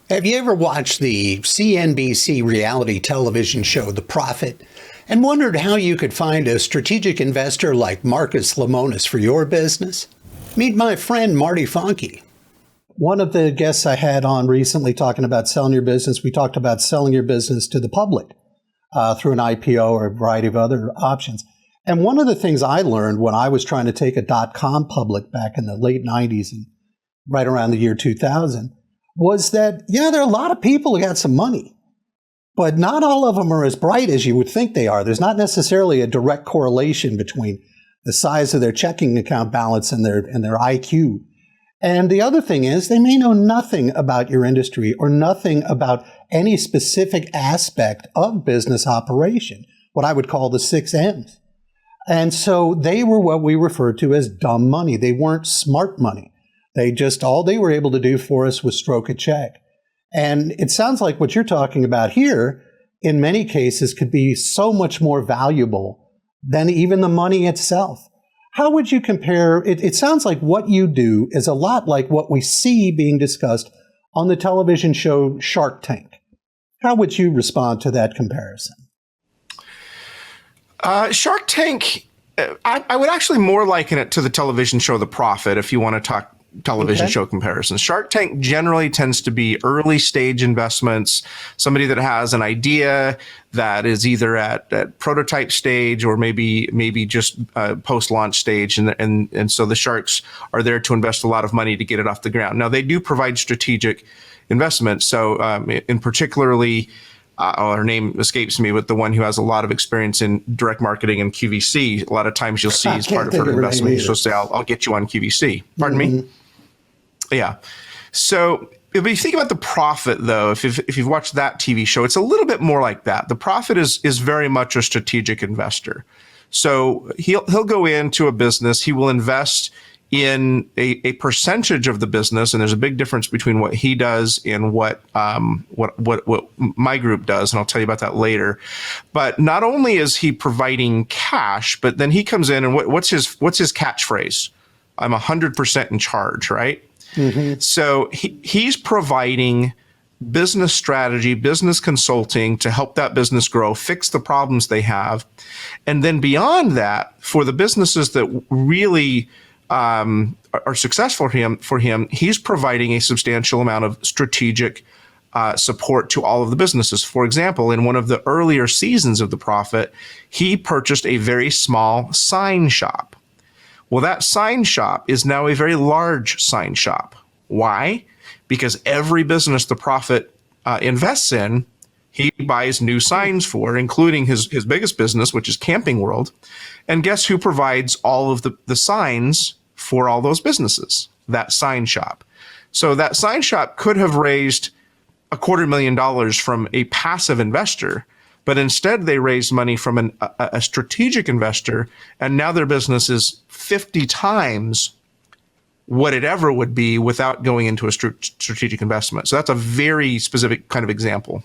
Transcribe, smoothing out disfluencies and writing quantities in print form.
Have you ever watched the CNBC reality television show, The Profit, and wondered how you could find a strategic investor like Marcus Lemonis for your business? Meet my friend Marty Fahncke. One of the guests I had on recently talking about selling your business, we talked about selling your business to the public through an IPO or a variety of other options. And one of the things I learned when I was trying to take a .com public back in the late 90s and right around the year 2000 was that, yeah, there are a lot of people who got some money, but not all of them are as bright as you would think they are. There's not necessarily a direct correlation between the size of their checking account balance and their IQ. And the other thing is they may know nothing about your industry or nothing about any specific aspect of business operation, what I would call the 6 M's. And so they were what we refer to as dumb money. They weren't smart money. All they were able to do for us was stroke a check. And it sounds like what you're talking about here, in many cases, could be so much more valuable than even the money itself. How would you compare? It sounds like what you do is a lot like what we see being discussed on the television show Shark Tank. How would you respond to that comparison? Shark Tank, I would actually more liken it to the television show The Profit, if you want to talk television show comparisons. Shark Tank generally tends to be early stage investments, somebody that has an idea that is either at prototype stage or maybe just post-launch stage. And so the sharks are there to invest a lot of money to get it off the ground. Now, they do provide strategic investments. So in particularly, her name escapes me, but the one who has a lot of experience in direct marketing and QVC, a lot of times you'll see as part of her investment, she'll say, I'll get you on QVC. Pardon me? Yeah. So if you think about The Profit, though, if you've watched that TV show, it's a little bit more like that. The Profit is very much a strategic investor. So he'll go into a business, he will invest in a percentage of the business, and there's a big difference between what he does and what my group does, and I'll tell you about that later. But not only is he providing cash, but then he comes in and what's his catchphrase? I'm 100% in charge, right? Mm-hmm. So he's providing business strategy, business consulting to help that business grow, fix the problems they have, and then beyond that, for the businesses that really are successful for him, he's providing a substantial amount of strategic support to all of the businesses. For example, in one of the earlier seasons of The Profit, he purchased a very small sign shop. Well, that sign shop is now a very large sign shop. Why? Because every business The Profit invests in, he buys new signs for, including his biggest business, which is Camping World. And guess who provides all of the signs for all those businesses? That sign shop. So that sign shop could have raised $250,000 from a passive investor, but instead they raised money from a strategic investor, and now their business is 50 times what it ever would be without going into a strategic investment. So that's a very specific kind of example.